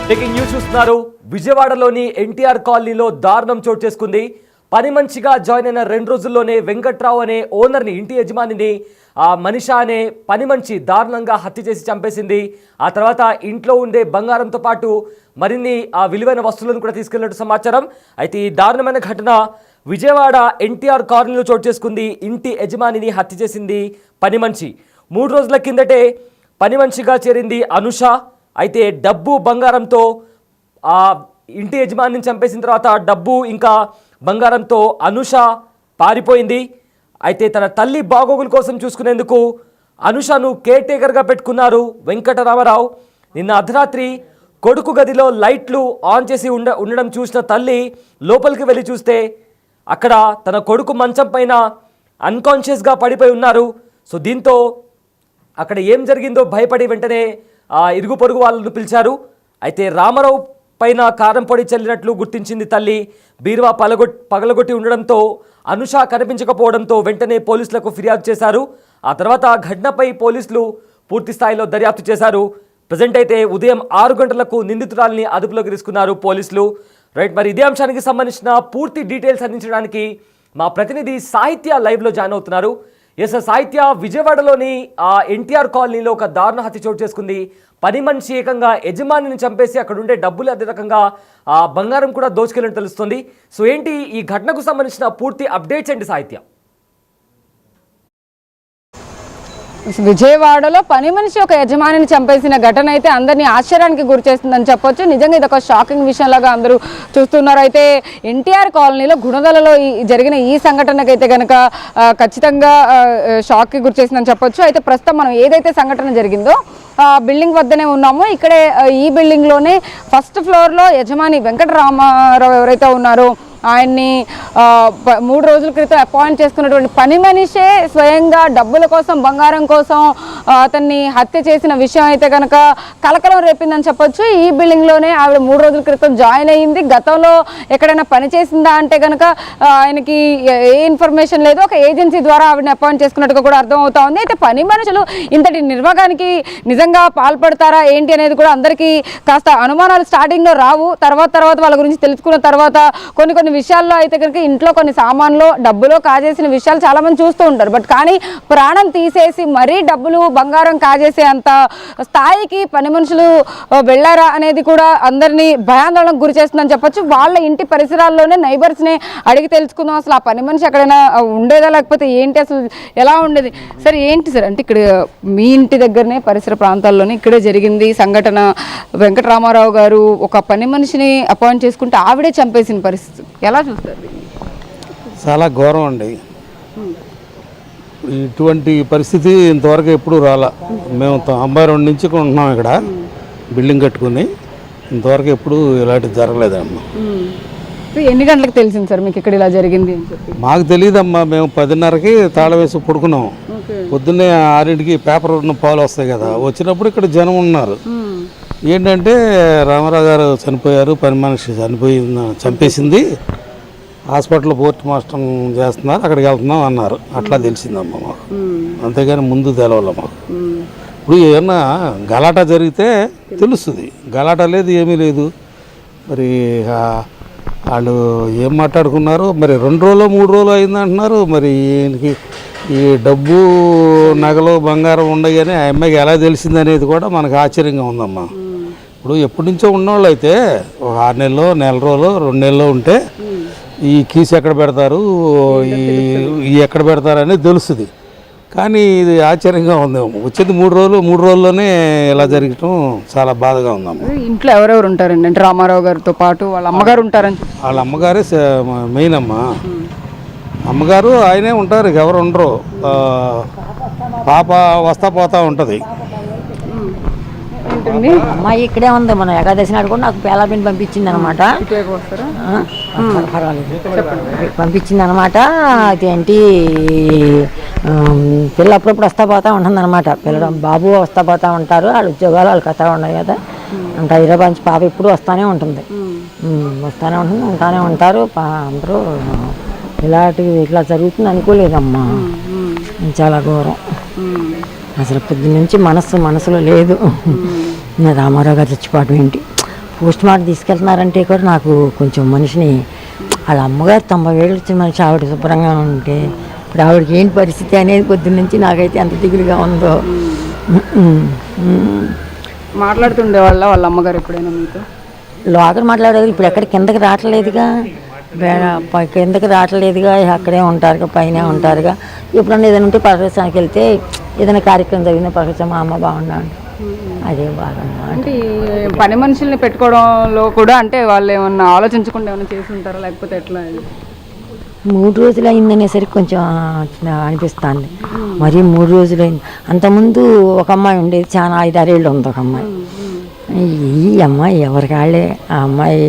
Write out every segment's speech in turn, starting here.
Breaking news చూస్తున్నారు. విజయవాడలోని ఎన్టీఆర్ కాలనీలో దారుణం చోటు చేసుకుంది. పని మంచిగా జాయిన్ అయిన 2 రోజుల్లోనే వెంకట్రావు అనే ఓనర్ని, ఇంటి యజమానిని మనిషా అనే పని మంచి దారుణంగా హత్య చేసి చంపేసింది. ఆ తర్వాత ఇంట్లో ఉండే బంగారంతో పాటు మరిన్ని విలువైన వస్తువులను కూడా తీసుకెళ్లినట్టు సమాచారం. అయితే ఈ దారుణమైన ఘటన విజయవాడ ఎన్టీఆర్ కాలనీలో చోటు చేసుకుంది. ఇంటి యజమానిని హత్య చేసింది పని మంచి. 3 రోజుల కిందటే పని మంచిగా చేరింది అనుష. అయితే డబ్బు బంగారంతో ఇంటి యజమానిని చంపేసిన తర్వాత డబ్బు ఇంకా బంగారంతో అనుష పారిపోయింది. అయితే తన తల్లి బాగోగుల కోసం చూసుకునేందుకు అనుషను కేర్ టేకర్గా పెట్టుకున్నారు వెంకటరామారావు. నిన్న అర్ధరాత్రి కొడుకు గదిలో లైట్లు ఆన్ చేసి ఉండడం చూసిన తల్లి లోపలికి వెళ్ళి చూస్తే అక్కడ తన కొడుకు మంచం పైన అన్కాన్షియస్గా పడిపోయి ఉన్నారు. సో దీంతో అక్కడ ఏం జరిగిందో భయపడి వెంటనే ఇరుగు పొరుగు వాళ్ళను పిలిచారు. అయితే రామారావు పైన కారం పొడి చల్లినట్లు గుర్తించింది తల్లి. బీరువా పగలగొట్టి ఉండడంతో అనుష కనిపించకపోవడంతో వెంటనే పోలీసులకు ఫిర్యాదు చేశారు. ఆ తర్వాత ఘటనపై పోలీసులు పూర్తి స్థాయిలో దర్యాప్తు చేశారు. ప్రజెంట్ అయితే ఉదయం 6 గంటలకు నిందితురాలిని అదుపులోకి తీసుకున్నారు పోలీసులు. రైట్, మరి ఇదే అంశానికి సంబంధించిన పూర్తి డీటెయిల్స్ అందించడానికి మా ప్రతినిధి సాహిత్య లైవ్లో జాయిన్ అవుతున్నారు. ఎస్ సాహిత్య, విజయవాడలోని ఎన్టీఆర్ కాలనీలో ఒక దారుణ హత్య చోటు చేసుకుంది. పని మనిషి ఏకంగా యజమానిని చంపేసి అక్కడ ఉండే డబ్బులు అదే రకంగా బంగారం కూడా దోచుకెళ్ళినట్టు తెలుస్తుంది. సో ఏంటి ఈ ఘటనకు సంబంధించిన పూర్తి అప్డేట్స్ ఏంటి సాహిత్య? విజయవాడలో పని మనిషి ఒక యజమానిని చంపేసిన ఘటన అయితే అందరినీ ఆశ్చర్యానికి గురి చేస్తుందని చెప్పొచ్చు. నిజంగా ఇది ఒక షాకింగ్ విషయంలాగా అందరూ చూస్తున్నారు. అయితే ఎన్టీఆర్ కాలనీలో గుణదలలో జరిగిన ఈ సంఘటనకైతే కనుక ఖచ్చితంగా షాక్కి గురి చేసిందని చెప్పొచ్చు. అయితే ప్రస్తుతం మనం ఏదైతే సంఘటన జరిగిందో బిల్డింగ్ వద్దనే ఉన్నాము. ఇక్కడే ఈ బిల్డింగ్లోనే ఫస్ట్ ఫ్లోర్లో యజమాని వెంకటరామారావు ఎవరైతే ఉన్నారో ఆయన్ని 3 రోజుల క్రితం అపాయింట్ చేసుకున్నటువంటి పని మనిషే స్వయంగా డబ్బుల కోసం, బంగారం కోసం అతన్ని హత్య చేసిన విషయం అయితే కనుక కలకలం రేపిందని చెప్పొచ్చు. ఈ బిల్డింగ్లోనే ఆవిడ 3 రోజుల క్రితం జాయిన్ అయ్యింది. గతంలో ఎక్కడైనా పని చేసిందా అంటే కనుక ఆయనకి ఏ ఇన్ఫర్మేషన్ లేదు. ఒక ఏజెన్సీ ద్వారా ఆవిడని అపాయింట్ చేసుకున్నట్టుగా కూడా అర్థమవుతా ఉంది. అయితే పని మనుషులు ఇంతటి నిర్వాగానికి నిజంగా పాల్పడతారా ఏంటి అనేది కూడా అందరికీ కాస్త అనుమానాలు స్టార్టింగ్లో రావు. తర్వాత వాళ్ళ గురించి తెలుసుకున్న తర్వాత కొన్ని విషయాల్లో అయితే కనుక ఇంట్లో కొన్ని సామాన్లు డబ్బులో కాజేసిన విషయాలు చాలామంది చూస్తూ ఉంటారు. బట్ కానీ ప్రాణం తీసేసి మరీ డబ్బులు బంగారం కాజేసే అంత స్థాయికి పని మనుషులు వెళ్ళారా అనేది కూడా అందరినీ భయాందోళనకు గురి చేస్తుందని చెప్పొచ్చు. వాళ్ళ ఇంటి పరిసరాల్లోనే నైబర్స్ని అడిగి తెలుసుకుందాం అసలు ఆ పని మనిషి ఎక్కడైనా ఉండేదా లేకపోతే ఏంటి, అసలు ఎలా ఉండేది. సరే ఏంటి సార్ అంటే ఇక్కడ మీ ఇంటి దగ్గరనే పరిసర ప్రాంతాల్లోనే ఇక్కడే జరిగింది సంఘటన. వెంకటరామారావు గారు ఒక పని మనిషిని అపాయింట్ చేసుకుంటే ఆవిడే చంపేసిన పరిస్థితి ఎలా చూస్తారు? చాలా ఘోరం అండి. ఇటువంటి పరిస్థితి ఇంతవరకు ఎప్పుడు రాలా. మేము 92 నుంచి ఉంటున్నాం ఇక్కడ బిల్డింగ్ కట్టుకుని. ఇంతవరకు ఎప్పుడు ఇలాంటివి జరగలేదమ్మా. ఎన్ని గంటలకు తెలిసింది సార్ మీకు ఇక్కడ ఇలా జరిగింది అని చెప్పి? మాకు తెలియదమ్మా. మేము 10:30కి తాళం వేసి పడుకున్నాం. పొద్దున్నే 6ంటికి పేపర్ పాలు వస్తాయి కదా, వచ్చినప్పుడు ఇక్కడ జనం ఉన్నారు. ఏంటంటే రామారావు గారు చనిపోయారు, పని మనిషి చంపేసింది, హాస్పిటల్లో పోస్ట్ మార్టం చేస్తున్నారు, అక్కడికి వెళ్తున్నాం అన్నారు. అట్లా తెలిసిందమ్మా మాకు. అంతేగాని ముందు తెలవాల మాకు. ఇప్పుడు ఏమన్నా గలాటా జరిగితే తెలుస్తుంది. గలాటా లేదు, ఏమీ లేదు. మరి వాళ్ళు ఏం మాట్లాడుకున్నారు మరి 2 రోజులు 3 రోజులు అయిందంటున్నారు. మరి ఈయనకి ఈ డబ్బు నగలు బంగారం ఉండగానే ఆ అమ్మాయికి ఎలా తెలిసింది అనేది కూడా మనకు ఆశ్చర్యంగా ఉందమ్మా. ఇప్పుడు ఎప్పటి నుంచో ఉన్నవాళ్ళు అయితే ఒక 6 నెలలో, నెల రోజులు, 2 నెలలు ఉంటే ఈ కీసు ఎక్కడ పెడతారు, ఈ ఎక్కడ పెడతారు అనేది తెలుస్తుంది. కానీ ఇది ఆశ్చర్యంగా ఉంది. వచ్చేది 3 రోజుల్లోనే ఇలా జరగటం చాలా బాధగా ఉందమ్మా. ఇంట్లో ఎవరెవరు ఉంటారండి? అంటే రామారావు గారితో పాటు వాళ్ళ అమ్మగారు ఉంటారని? వాళ్ళ అమ్మగారే మెయిన్ అమ్మా. అమ్మగారు ఆయనే ఉంటారు, ఎవరు ఉండరు. పాప వస్తా పోతా ఉంటుంది. అమ్మాయి ఇక్కడే ఉంది. మన ఏకాదశి నాడు కూడా నాకు పేలాపిని పంపించింది అనమాట. పంపించింది అనమాట. అదేంటి పిల్ల అప్పుడప్పుడు వస్తా పోతా ఉంటుంది అనమాట. పిల్ల బాబు వస్తా పోతా ఉంటారు. వాళ్ళ ఉద్యోగాలు వాళ్ళకి వస్తూ ఉన్నాయి కదా. అంటే హైదరాబాద్ నుంచి పాప ఎప్పుడు వస్తూనే ఉంటుంది, ఉంటానే ఉంటారు అందరూ. ఇట్లా జరుగుతుంది అనుకోలేదమ్మా. చాలా ఘోరం అసలు. పొద్దున్న నుంచి మనసులో లేదు. రామారావు గారు చచ్చిపోవడం ఏంటి, పోస్ట్ మార్టం తీసుకెళ్తున్నారంటే కూడా నాకు కొంచెం మనిషిని, వాళ్ళ అమ్మగారు 90 ఏళ్ళు వచ్చిన మనిషి, ఆవిడ శుభ్రంగా ఉంటే ఇప్పుడు ఆవిడకి ఏంటి పరిస్థితి అనేది పొద్దున్న నుంచి నాకైతే ఎంత దిగులుగా ఉందో. మాట్లాడుతుండే వాళ్ళ అమ్మగారు ఎప్పుడైనా మీతో? లోకల్ మాట్లాడేది ఇప్పుడు ఎక్కడ కిందకి రావట్లేదుగా, కిందకి రావట్లేదుగా, అక్కడే ఉంటారుగా, పైన ఉంటారుగా. ఎప్పుడన్నా ఏదైనా ఉంటే ప్రదర్శనకి వెళ్తే ఏదైనా కార్యక్రమం జరిగిన ప్రదర్శన మా అమ్మ బాగున్నాను, అదే బాగా. అంటే ఈ పని మనుషుల్ని పెట్టుకోవడంలో కూడా అంటే వాళ్ళు ఏమన్నా ఆలోచించకుండా ఏమైనా చేసి ఉంటారా, లేకపోతే ఎట్లా? 3 రోజులు అయిందనేసరికి కొంచెం అనిపిస్తుంది. మరి 3 రోజులు అయింది. అంతకుముందు ఒక అమ్మాయి ఉండేది, చాలా 5-6 ఏళ్ళు ఉంది ఒక అమ్మాయి. ఈ అమ్మాయి ఎవరి కాళ్ళే, ఆ అమ్మాయి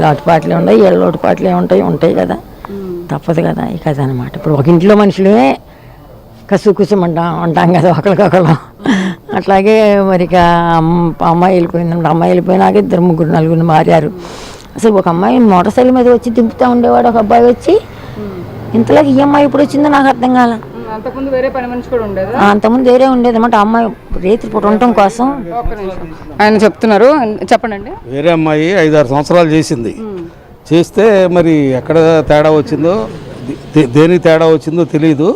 లోటుపాట్లే ఉన్నాయి, ఏ లోటుపాట్లే ఉంటాయి కదా, తప్పదు కదా ఇక అదనమాట. ఇప్పుడు ఒక ఇంట్లో మనుషులే ఉంటాం కదా ఒకరికొకరు. అట్లాగే మరి ఇక అమ్మాయి వెళ్ళిపోయిందంటే, అమ్మాయి వెళ్ళిపోయినాక 2, 3, 4 మారారు. అసలు ఒక అమ్మాయి మోటార్ సైకిల్ మీద వచ్చి దింపుతూ ఉండేవాడు, ఒక అబ్బాయి వచ్చి. ఇంతలోకి ఈ అమ్మాయి ఇప్పుడు వచ్చిందో నాకు అర్థం కాల. అంతకుముందు వేరే పని మనిషి కూడా ఉండేది, అంతకుముందు వేరే ఉండేది అన్నమాట. అమ్మాయి రేతి పూట ఉండటం కోసం ఆయన చెప్తున్నారు. చెప్పండి అండి. వేరే అమ్మాయి 5-6 సంవత్సరాలు చేసింది. చేస్తే మరి ఎక్కడ తేడా వచ్చిందో, దేనికి తేడా వచ్చిందో తెలియదు.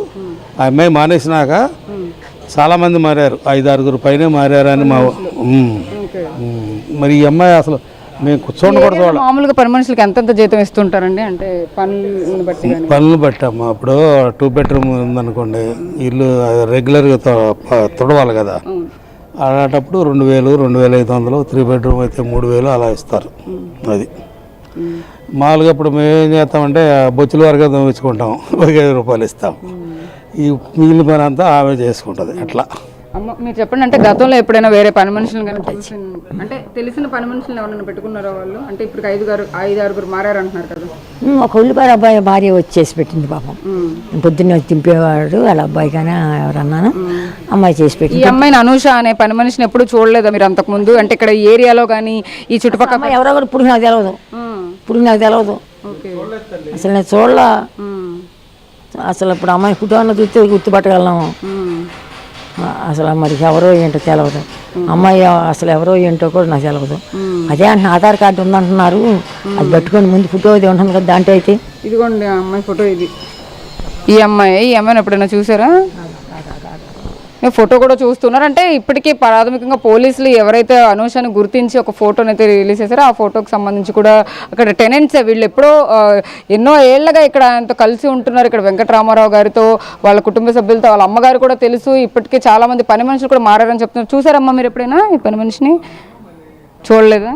ఆ అమ్మాయి మానేసినాక చాలామంది మారారు, 5-6 పైనే మారారని మా. మరి ఈ అమ్మాయి అసలు మేము కూర్చోండి కూడా చూడాలి. మామూలుగా పని మనుషులకి ఎంతెంత జీతం ఇస్తుంటారండి, అంటే పనులు బట్టమ్మా. ఇప్పుడు 2 బెడ్రూమ్ ఉందనుకోండి, ఇల్లు రెగ్యులర్గా తుడవాలి కదా, అలాంటప్పుడు 2000, 2500, 3 బెడ్రూమ్ అయితే 3000 అలా ఇస్తారు. అది మామూలుగా ఇప్పుడు మేము ఏం చేస్తామంటే బొచ్చుల వరకు తెచ్చుకుంటాం, 15 రూపాయలు ఇస్తాం. ఈ మిగిలిన పని అంతా ఆమె చేసుకుంటుంది. అట్లా అమ్మ మీరు చెప్పండి, అంటే గతంలో ఎప్పుడైనా వేరే పని మనుషులను కానీ అంటే తెలిసిన పని మనుషులను ఎవరైనా పెట్టుకున్నారో వాళ్ళు? అంటే ఇప్పుడు 5-6 మారారు అంటున్నారు కదా. ఒక ఉల్లిపాయ అబ్బాయి భార్య వచ్చేసి పెట్టింది పాపం. పొద్దున్నే వచ్చి దింపేవాడు వాళ్ళ అబ్బాయి, కానీ ఎవరన్నాను అమ్మాయి చేసి పెట్టింది. ఈ అమ్మాయిని అనూష అనే పని మనిషిని ఎప్పుడు చూడలేదా మీరు అంతకుముందు? అంటే ఇక్కడ ఈ ఏరియాలో కానీ ఈ చుట్టుపక్కల ఎవరో కూడా ఇప్పుడు నాకు తెలియదు, అసలు నేను చూడలా. అసలు ఇప్పుడు అమ్మాయి కుటుంబంలో చూస్తే గుర్తుపట్టగలను. అసలు మరి ఎవరో ఏంటో తెలియదు. అమ్మాయి అసలు ఎవరో ఏంటో కూడా నాకు తెలియదు. అదే అంటే ఆధార్ కార్డు ఉందంటున్నారు, అది పెట్టుకొని ముందు ఫోటో అది ఉంటుంది కదా దాంట్లో. అయితే ఇదిగోండి అమ్మాయి ఫోటో, ఇది ఈ అమ్మాయిని ఎప్పుడైనా చూసారా? ఫోటో కూడా చూస్తున్నారు. అంటే ఇప్పటికీ ప్రాథమికంగా పోలీసులు ఎవరైతే అనూషను గుర్తించి ఒక ఫోటోని అయితే రిలీజ్ చేశారో ఆ ఫోటోకి సంబంధించి కూడా అక్కడ టెనెంట్స్ వీళ్ళు ఎప్పుడో ఎన్నో ఏళ్లగా ఇక్కడ ఆయనతో కలిసి ఉంటున్నారు. ఇక్కడ వెంకటరామారావు గారితో, వాళ్ళ కుటుంబ సభ్యులతో, వాళ్ళ అమ్మగారు కూడా తెలుసు. ఇప్పటికీ చాలా మంది పని మనుషులు కూడా మారారని చెప్తున్నారు. చూసారమ్మా మీరు ఎప్పుడైనా ఈ పని మనిషిని? చూడలేదా?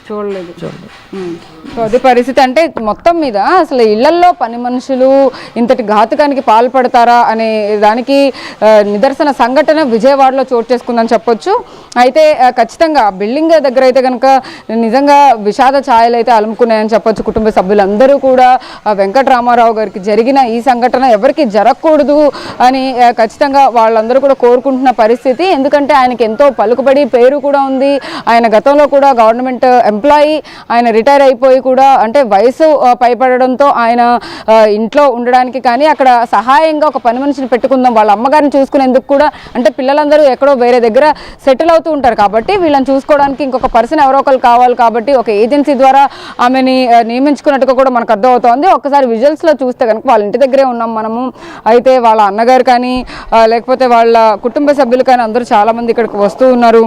చూడలేదు. సో అదే పరిస్థితి. అంటే మొత్తం మీద అసలు ఇళ్లల్లో పని మనుషులు ఇంతటి ఘాతుకానికి పాల్పడతారా అనే దానికి నిదర్శన సంఘటన విజయవాడలో చోటు చేసుకుందని చెప్పొచ్చు. అయితే ఖచ్చితంగా బిల్డింగ్ దగ్గర అయితే కనుక నిజంగా విషాద ఛాయలు అయితే అలుముకున్నాయని చెప్పొచ్చు. కుటుంబ సభ్యులందరూ కూడా వెంకటరామారావు గారికి జరిగిన ఈ సంఘటన ఎవరికి జరగకూడదు అని ఖచ్చితంగా వాళ్ళందరూ కూడా కోరుకుంటున్న పరిస్థితి. ఎందుకంటే ఆయనకి ఎంతో పలుకుబడి పేరు కూడా ఉంది. ఆయన గతంలో కూడా గవర్నమెంట్ ఎంప్లాయీ, ఆయన రిటైర్ అయిపోయి కూడా అంటే వయసు పైపడడంతో ఆయన ఇంట్లో ఉండడానికి కానీ అక్కడ సహాయంగా ఒక పని మనిషిని పెట్టుకుందాం, వాళ్ళ అమ్మగారిని చూసుకునేందుకు కూడా. అంటే పిల్లలందరూ ఎక్కడో వేరే దగ్గర సెటిల్ అవుతూ ఉంటారు కాబట్టి వీళ్ళని చూసుకోవడానికి ఇంకొక పర్సన్ ఎవరో ఒకరు కావాలి కాబట్టి ఒక ఏజెన్సీ ద్వారా ఆమెని నియమించుకున్నట్టుగా కూడా మనకు అర్థమవుతోంది. ఒక్కసారి విజువల్స్లో చూస్తే కనుక వాళ్ళ ఇంటి దగ్గరే ఉన్నాం మనము. అయితే వాళ్ళ అన్నగారు కానీ లేకపోతే వాళ్ళ కుటుంబ సభ్యులు కానీ అందరూ చాలామంది ఇక్కడికి వస్తూ ఉన్నారు.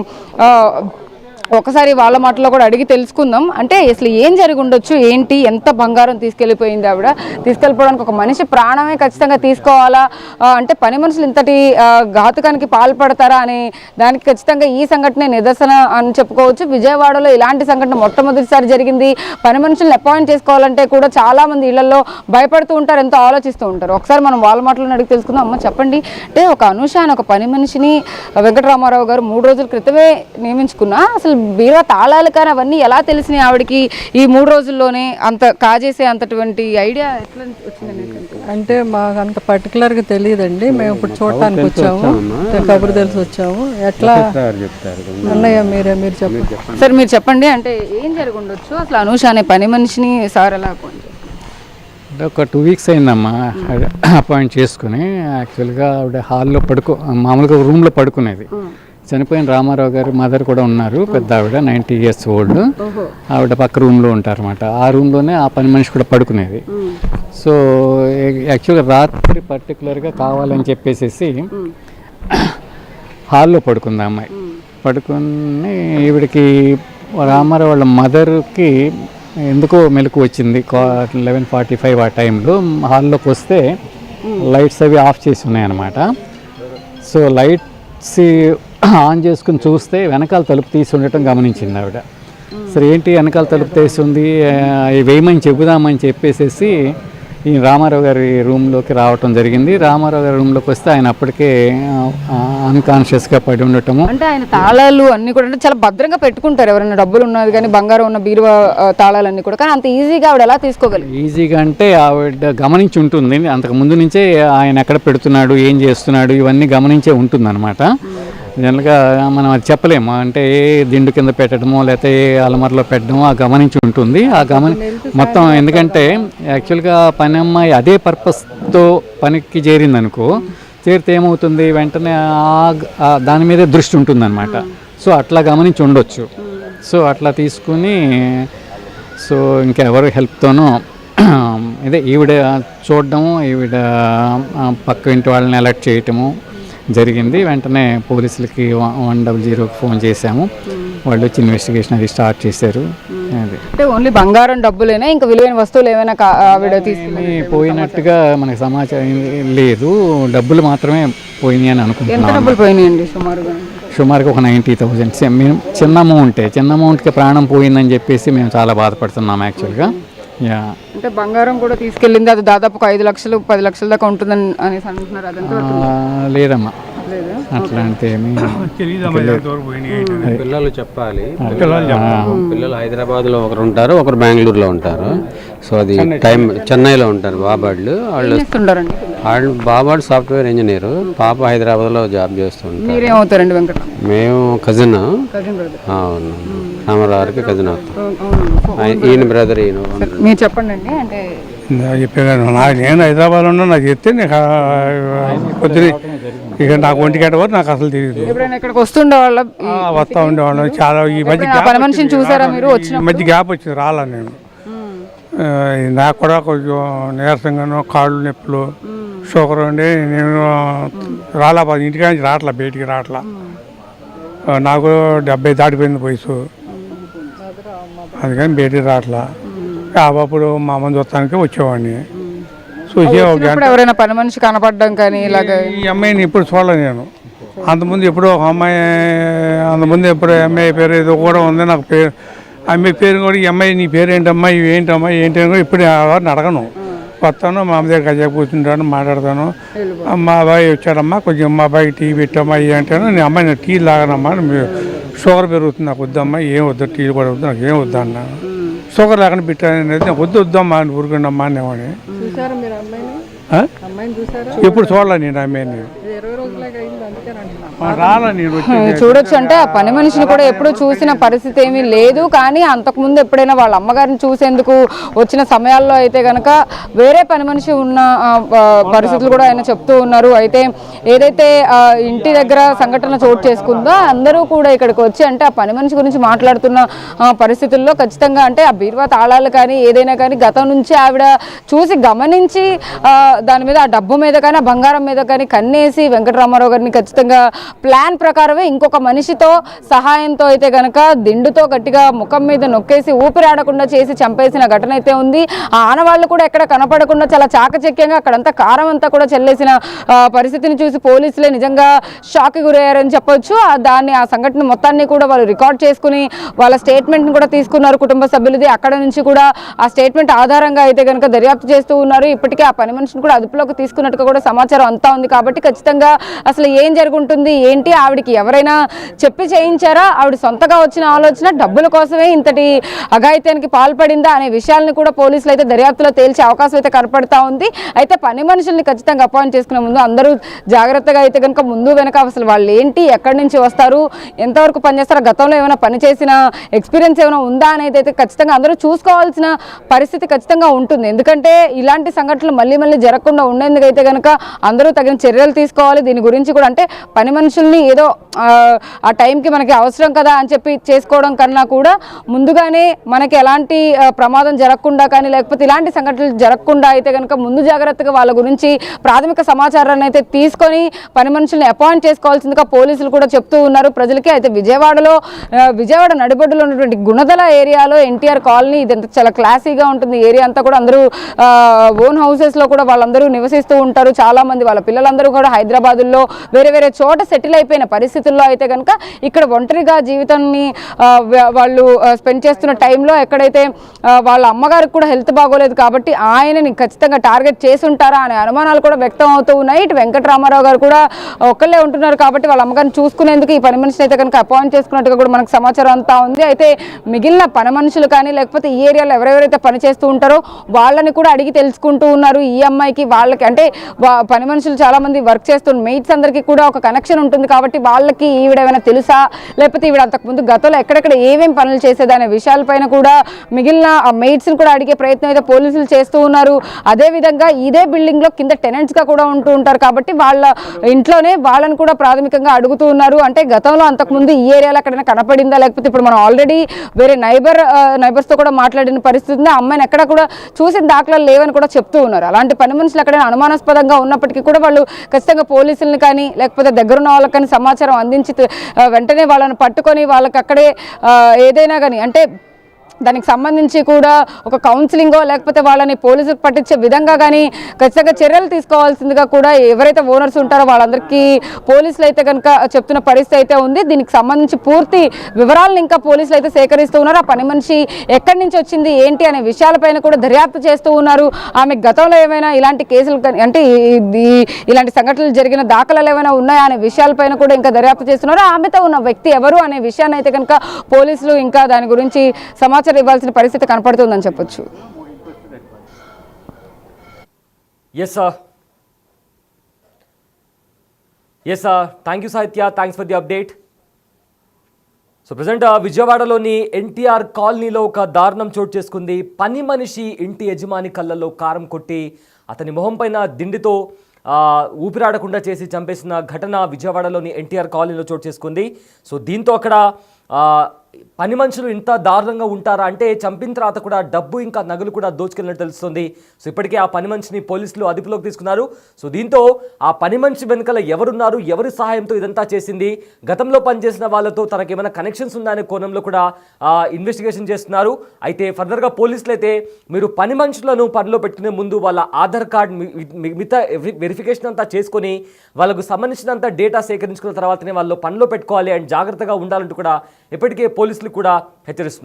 ఒకసారి వాళ్ళ మాటలో కూడా అడిగి తెలుసుకుందాం. అంటే అసలు ఏం జరిగి ఉండొచ్చు, ఏంటి, ఎంత బంగారం తీసుకెళ్ళిపోయింది ఆవిడ, తీసుకెళ్ళిపోవడానికి ఒక మనిషి ప్రాణమే ఖచ్చితంగా తీసుకోవాలా, అంటే పని మనుషులు ఇంతటి ఘాతుకానికి పాల్పడతారా అనే దానికి ఖచ్చితంగా ఈ సంఘటనే నిదర్శన అని చెప్పుకోవచ్చు. విజయవాడలో ఇలాంటి సంఘటన మొట్టమొదటిసారి జరిగింది. పని మనుషులను అపాయింట్ చేసుకోవాలంటే కూడా చాలామంది ఇళ్లలో భయపడుతూ ఉంటారు, ఎంతో ఆలోచిస్తూ ఉంటారు. ఒకసారి మనం వాళ్ళ మాటలను అడిగి తెలుసుకుందాం. అమ్మ చెప్పండి, అంటే ఒక అనూష అని ఒక పని మనిషిని వెంకటరామారావు గారు 3 రోజుల క్రితమే నియమించుకున్నా, అసలు బీరువా తాళాలు కానీ అవన్నీ ఎలా తెలిసినాయి ఆవిడకి ఈ 3 రోజుల్లోనే అంత కాజేసే అంతటువంటి ఐడియా ఎట్లా వచ్చిందండి? అంటే మాకు అంత పర్టికులర్గా తెలియదండి. మేము ఇప్పుడు చూడటానికి వచ్చాము, కబురు తెలిసి వచ్చాము. ఎట్లా అన్నయ్య మీరు చెప్పండి. సార్ మీరు చెప్పండి, అంటే ఏం జరిగి ఉండొచ్చు అసలు అనూష అనే పని మనిషిని సార్ ఎలా అపాయింట్? అంటే ఒక 2 వీక్స్ అయిందమ్మా అపాయింట్ చేసుకుని. యాక్చువల్గా ఆవిడ హాల్లో మామూలుగా రూమ్లో పడుకునేది. చనిపోయిన రామారావు గారు మదర్ కూడా ఉన్నారు, పెద్ద ఆవిడ 90 years ఓల్డ్. ఆవిడ పక్క రూమ్లో ఉంటారన్నమాట. ఆ రూమ్లోనే ఆ పని మనిషి కూడా పడుకునేది. సో యాక్చువల్గా రాత్రి పర్టికులర్గా కావాలని చెప్పేసి హాల్లో పడుకుంది ఆ అమ్మాయి. పడుకుని ఈవిడికి రామారావు వాళ్ళ మదర్కి ఎందుకో మెలకు వచ్చింది. 11:45 ఆ టైంలో హాల్లోకి వస్తే లైట్స్ అవి ఆఫ్ చేసి ఉన్నాయన్నమాట. సో లైట్స్ ఆన్ చేసుకుని చూస్తే వెనకాల తలుపు తీసి ఉండటం గమనించింది ఆవిడ. సరే ఏంటి వెనకాల తలుపు తీసి ఉంది, వేయమని చెబుదామని చెప్పేసి ఈ రామారావు గారి రూమ్లోకి రావటం జరిగింది. రామారావు గారి రూమ్లోకి వస్తే ఆయన అప్పటికే అన్కాన్షియస్గా పడి ఉండటము. అంటే ఆయన తాళాలు అన్ని కూడా అంటే చాలా భద్రంగా పెట్టుకుంటారు, ఎవరైనా డబ్బులు ఉన్నది కానీ బంగారం ఉన్న బీరువా తాళాలన్నీ కూడా, కానీ అంత ఈజీగా ఆవిడ ఎలా తీసుకోగలరు? ఈజీగా అంటే ఆవిడ గమనించి ఉంటుంది, అంతకు ముందు నుంచే ఆయన ఎక్కడ పెడుతున్నాడు, ఏం చేస్తున్నాడు ఇవన్నీ గమనించే ఉంటుంది అనమాట. జనరల్గా మనం అది చెప్పలేము, అంటే ఏ దిండు కింద పెట్టడమో లేకపోతే ఏ అలమరలో పెట్టడమో ఆ గమనించి ఉంటుంది. ఆ మొత్తం ఎందుకంటే యాక్చువల్గా పని అమ్మాయి అదే పర్పస్తో పనికి చేరిందనుకో, చేరితే ఏమవుతుంది వెంటనే దాని మీదే దృష్టి ఉంటుందన్నమాట. సో అట్లా గమనించి ఉండొచ్చు. సో అట్లా తీసుకుని సో ఇంకెవరు హెల్ప్తోనో ఇదే ఈవిడ చూడడము, ఈవిడ పక్క ఇంటి వాళ్ళని అలర్ట్ చేయటము జరిగింది. వెంటనే పోలీసులకి 100 ఫోన్ చేశాము. వాళ్ళు వచ్చి ఇన్వెస్టిగేషన్ అది స్టార్ట్ చేశారు. అది అంటే ఓన్లీ బంగారం డబ్బులేనా, ఇంకా విలువైన వస్తువులు ఏమైనా ఆవిడ తీసుకుని పోయినట్టుగా మనకు సమాచారం లేదు. డబ్బులు మాత్రమే పోయినాయి అని ఎంత అనుకుంటున్నాం. డబ్బులు పోయినాయండి సుమారుగా ఒక 90,000. మేము చిన్న అమౌంట్కి ప్రాణం పోయిందని చెప్పేసి మేము చాలా బాధపడుతున్నాం యాక్చువల్గా. యా అంటే బంగారం కూడా తీసుకెళ్ళింది, అది దాదాపు 5 లక్షలు 10 లక్షల దాకా ఉంటుందని అనేసి అంటున్నారు. అదంతా లేదమ్మా, అట్లాంటి ఏమీ పిల్లలు చెప్పాలి. పిల్లలు హైదరాబాద్లో ఒకరు ఉంటారు, ఒకరు బెంగళూరులో ఉంటారు. సో అది టైం చెన్నైలో ఉంటారు బాబాళ్ళు. వాళ్ళు బాబాడు సాఫ్ట్వేర్ ఇంజనీరు, పాప హైదరాబాద్లో జాబ్ చేస్తుంటారు. మీరేమవుతారండి వెంకట? మేము కజిన్. అవును, రామారావుకి కజిన్ అవుతాం. ఈయన బ్రదర్ ఈయన. మీరు చెప్పండి అండి. అంటే చెప్పాను నేను హైదరాబాద్లో ఉన్నా, నాకు చెప్తే నీకు పొద్దున ఇక నాకు ఒంటిగంట వరకు నాకు అసలు తెలియదు. ఎప్పుడైనా ఇక్కడికి వస్తుండే వాళ్ళ వస్తూ ఉండేవాళ్ళం. చాలా ఈ మధ్య పని మనిషిని చూసారా మీరు? వచ్చిన ఈ మధ్య గ్యాప్ వచ్చింది, రాలా నేను. నాకు కూడా కొంచెం నీరసంగాను, కాళ్ళు నొప్పులు, షుగర్ ఉండి నేను రాలా, ఇంటికా నుంచి రావట్లా, బయటికి రావట్లా. నాకు 70 దాటిపోయింది వయసు, అందుకని బయటికి రావట్లా. అప్పుడు మా అమ్మ చూస్తానికి వచ్చేవాడిని. చూసి ఎవరైనా పని మనిషి కనపడడం కానీ ఇలాగ ఈ అమ్మాయిని ఇప్పుడు చూడలే నేను. అంతకుముందు ఎప్పుడో ఒక అమ్మాయి, అంతకుముందు ఎప్పుడో అమ్మాయి పేరు ఏదో కూడా ఉంది, నాకు పేరు అమ్మాయి పేరు కూడా, ఈ అమ్మాయి నీ పేరు ఏంటమ్మా, ఇవి ఏంటమ్మా ఏంటి అని కూడా ఇప్పుడు ఎవరిని అడగను. వస్తాను, మా అమ్మ దగ్గర గజా కూర్చుంటాను, మాట్లాడతాను. మా అబ్బాయి వచ్చాడమ్మా, కొంచెం మా అబ్బాయికి టీ పెట్టమ్మా ఇవి అంటాను. నేను అమ్మాయి నేను టీ లాగనమ్మా, షుగర్ పెరుగుతుంది, నాకు వద్దమ్మా, ఏం వద్దు, టీ కూడా వద్దు, నాకు ఏం వద్దు అన్నాను. షుగర్ లేకుండా పెట్టాను అనేది, నాకు వద్దమ్మా అని ఊరుకుండమ్మా అనేవాడిని. ఎప్పుడు చూడాలి నేను అమ్మాయిని, రాలా నేను. చూడొచ్చు. అంటే ఆ పని మనిషిని కూడా ఎప్పుడు చూసిన పరిస్థితి ఏమీ లేదు, కానీ అంతకుముందు ఎప్పుడైనా వాళ్ళ అమ్మగారిని చూసేందుకు వచ్చిన సమయాల్లో అయితే గనక వేరే పని మనిషి ఉన్న పరిస్థితులు కూడా ఆయన చెప్తూ ఉన్నారు. అయితే ఏదైతే ఇంటి దగ్గర సంఘటన చోటు చేసుకుందో అందరూ కూడా ఇక్కడికి వచ్చి అంటే ఆ పని మనిషి గురించి మాట్లాడుతున్న పరిస్థితుల్లో ఖచ్చితంగా అంటే ఆ బీరువా తాళాలు కానీ ఏదైనా కానీ గతం నుంచి ఆవిడ చూసి గమనించి దాని మీద ఆ డబ్బు మీద కానీ ఆ బంగారం మీద కానీ కన్నేసి వెంకటరామారావు గారిని ఖచ్చితంగా ప్లాన్ ప్రకారమే ఇంకొక మనిషితో సహాయంతో అయితే గనక దిండుతో గట్టిగా ముఖం మీద నొక్కేసి ఊపిరాడకుండా చేసి చంపేసిన ఘటన అయితే ఉంది. ఆ ఆనవాళ్ళు కూడా ఎక్కడ కనపడకుండా చాలా చాకచక్యంగా అక్కడంతా కారం అంతా కూడా చెల్లేసిన పరిస్థితిని చూసి పోలీసులే నిజంగా షాక్కి గురయ్యారని చెప్పొచ్చు. ఆ సంఘటన మొత్తాన్ని కూడా వాళ్ళు రికార్డ్ చేసుకుని వాళ్ళ స్టేట్మెంట్ని కూడా తీసుకున్నారు కుటుంబ సభ్యులది. అక్కడ నుంచి కూడా ఆ స్టేట్మెంట్ ఆధారంగా అయితే కనుక దర్యాప్తు చేస్తూ ఉన్నారు. ఇప్పటికే ఆ పని మనిషిని కూడా అదుపులోకి తీసుకున్నట్టుగా కూడా సమాచారం అంతా ఉంది. కాబట్టి ఖచ్చితంగా అసలు ఏం జరుగుంటుంది ఏంటి, ఆవిడికి ఎవరైనా చెప్పి చేయించారా, ఆవిడ సొంతగా వచ్చిన ఆలోచన డబ్బుల కోసమే ఇంతటి అఘాయిత్యానికి పాల్పడిందా అనే విషయాలను కూడా పోలీసులు అయితే దర్యాప్తులో తేల్చే అవకాశం అయితే కనపడతా ఉంది. అయితే పని మనుషుల్ని ఖచ్చితంగా అపాయింట్ చేసుకునే ముందు అందరూ జాగ్రత్తగా అయితే కనుక ముందు వెనక అసలు వాళ్ళు ఏంటి, ఎక్కడి నుంచి వస్తారు, ఎంతవరకు పనిచేస్తారో, గతంలో ఏమైనా పనిచేసిన ఎక్స్పీరియన్స్ ఏమైనా ఉందా అనేది అయితే ఖచ్చితంగా అందరూ చూసుకోవాల్సిన పరిస్థితి ఖచ్చితంగా ఉంటుంది. ఎందుకంటే ఇలాంటి సంఘటనలు మళ్ళీ జరగకుండా ఉండేందుకు అయితే కనుక అందరూ తగిన చర్యలు తీసుకోవాలి. దీని గురించి కూడా అంటే పని మనుషుల్ని ఏదో ఆ టైంకి మనకి అవసరం కదా అని చెప్పి చేసుకోవడం కన్నా కూడా ముందుగానే మనకి ఎలాంటి ప్రమాదం జరగకుండా కానీ లేకపోతే ఇలాంటి సంఘటనలు జరగకుండా అయితే కనుక ముందు జాగ్రత్తగా వాళ్ళ గురించి ప్రాథమిక సమాచారాన్ని అయితే తీసుకొని పని మనుషుల్ని అపాయింట్ చేసుకోవాల్సిందిగా పోలీసులు కూడా చెప్తూ ఉన్నారు ప్రజలకి. అయితే విజయవాడ నడిబొడ్డులో ఉన్నటువంటి గుణదల ఏరియాలో ఎన్టీఆర్ కాలనీ ఇదంతా చాలా క్లాసీగా ఉంటుంది. ఏరియా అంతా కూడా అందరూ ఓన్ హౌసెస్లో కూడా వాళ్ళందరూ నివసిస్తూ ఉంటారు. చాలామంది వాళ్ళ పిల్లలందరూ కూడా హైదరాబాదుల్లో వేరే వేరే చోట సెటిల్ అయిపోయిన పరిస్థితుల్లో అయితే కనుక ఇక్కడ ఒంటరిగా జీవితాన్ని వాళ్ళు స్పెండ్ చేస్తున్న టైంలో ఎక్కడైతే వాళ్ళ అమ్మగారికి కూడా హెల్త్ బాగోలేదు కాబట్టి ఆయనని ఖచ్చితంగా టార్గెట్ చేసి ఉంటారా అనే అనుమానాలు కూడా వ్యక్తం అవుతూ ఉన్నాయి. ఇటు వెంకటరామారావు గారు కూడా ఒక్కళ్ళే ఉంటున్నారు కాబట్టి వాళ్ళ అమ్మగారిని చూసుకునేందుకు ఈ పని మనిషిని అయితే కనుక అపాయింట్ చేసుకున్నట్టుగా కూడా మనకు సమాచారం అంతా ఉంది. అయితే మిగిలిన పని మనుషులు కానీ లేకపోతే ఈ ఏరియాలో ఎవరెవరైతే పని చేస్తూ ఉంటారో వాళ్ళని కూడా అడిగి తెలుసుకుంటూ ఉన్నారు. ఈ అమ్మాయికి వాళ్ళకి అంటే పని మనుషులు చాలా మంది వర్క్ చేస్తున్న మెయిట్స్ అందరికీ కూడా ఒక కనెక్షన్ ఉంటుంది కాబట్టి వాళ్ళకి ఈవిడేమైనా తెలుసా లేకపోతే ఈవిడ అంతకుముందు గతంలో ఎక్కడెక్కడ ఏమేమి పనులు చేసేదనే విషయాలపైన కూడా మిగిలిన మెయిట్స్ని కూడా అడిగే ప్రయత్నం అయితే పోలీసులు చేస్తూ ఉన్నారు. అదేవిధంగా ఇదే బిల్డింగ్లో కింద టెనెంట్స్గా కూడా ఉంటూ ఉంటారు కాబట్టి వాళ్ళ ఇంట్లోనే వాళ్ళని కూడా ప్రాథమికంగా అడుగుతూ ఉన్నారు. అంటే గతంలో అంతకుముందు ఈ ఏరియాలో ఎక్కడైనా కనపడిందా లేకపోతే ఇప్పుడు మనం ఆల్రెడీ వేరే నైబర్స్తో కూడా మాట్లాడిన పరిస్థితి ఉంది. ఆ అమ్మాయిని ఎక్కడ కూడా చూసిన దాఖలాలు లేవని కూడా చెప్తూ ఉన్నారు. అలాంటి పని మనుషులు ఎక్కడైనా అనుమానాస్పదంగా ఉన్నప్పటికీ కూడా వాళ్ళు ఖచ్చితంగా పోలీసులను కానీ లేకపోతే దగ్గరున్న వాళ్ళకి కానీ సమాచారం అందించి వెంటనే వాళ్ళని పట్టుకొని వాళ్ళకి అక్కడే ఏదైనా కానీ అంటే దానికి సంబంధించి కూడా ఒక కౌన్సిలింగో లేకపోతే వాళ్ళని పోలీసులకు పట్టించే విధంగా కానీ ఖచ్చితంగా చర్యలు తీసుకోవాల్సిందిగా కూడా ఎవరైతే ఓనర్స్ ఉంటారో వాళ్ళందరికీ పోలీసులు అయితే కనుక చెప్తున్న పరిస్థితి అయితే ఉంది. దీనికి సంబంధించి పూర్తి వివరాలను ఇంకా పోలీసులు అయితే సేకరిస్తూ ఉన్నారు. ఆ పని మనిషి ఎక్కడి నుంచి వచ్చింది ఏంటి అనే విషయాలపైన కూడా దర్యాప్తు చేస్తూ ఉన్నారు. ఆమె గతంలో ఏమైనా ఇలాంటి కేసులు అంటే ఇలాంటి సంఘటనలు జరిగిన దాఖలాలు ఏమైనా ఉన్నాయా అనే విషయాలపైన కూడా ఇంకా దర్యాప్తు చేస్తున్నారు. ఆమెతో ఉన్న వ్యక్తి ఎవరు అనే విషయాన్ని అయితే కనుక పోలీసులు ఇంకా దాని గురించి సమాచారం ఇవ్వాల్సిన పరిస్థితి కనపడుతుందని చెప్పొచ్చు. థ్యాంక్ యూ సాహిత్య, thanks for the update. So present విజయవాడలోని ఎన్టీఆర్ కాలనీలో ఒక దారుణం చోటు చేసుకుంది. పని మనిషి ఇంటి యజమాని కళ్ళల్లో కారం కొట్టి అతని మొహం పైన దిండితో ఊపిరాడకుండా చేసి చంపేసిన ఘటన విజయవాడలోని ఎన్టీఆర్ కాలనీలో చోటు చేసుకుంది. సో దీంతో అక్కడ పని మనుషులు ఇంత దారుణంగా ఉంటారా అంటే చంపిన తర్వాత కూడా డబ్బు ఇంకా నగలు కూడా దోచుకెళ్ళినట్టు తెలుస్తుంది. సో ఇప్పటికే ఆ పని మనిషిని పోలీసులు అదుపులోకి తీసుకున్నారు. సో దీంతో ఆ పని మనిషి వెనుకల ఎవరున్నారు, ఎవరి సహాయంతో ఇదంతా చేసింది, గతంలో పనిచేసిన వాళ్ళతో తనకి ఏమైనా కనెక్షన్స్ ఉన్నాయనే కోణంలో కూడా ఇన్వెస్టిగేషన్ చేస్తున్నారు. అయితే ఫర్దర్గా పోలీసులు అయితే మీరు పని మనుషులను పనిలో పెట్టుకునే ముందు వాళ్ళ ఆధార్ కార్డ్ మిగతా వెరిఫికేషన్ అంతా చేసుకొని వాళ్ళకు సంబంధించినంత డేటా సేకరించుకున్న తర్వాతనే వాళ్ళు పనిలో పెట్టుకోవాలి అండ్ జాగ్రత్తగా ఉండాలంటూ కూడా ఇప్పటికే పోలీసులు కూడా హెచ్చరిస్తున్నారు.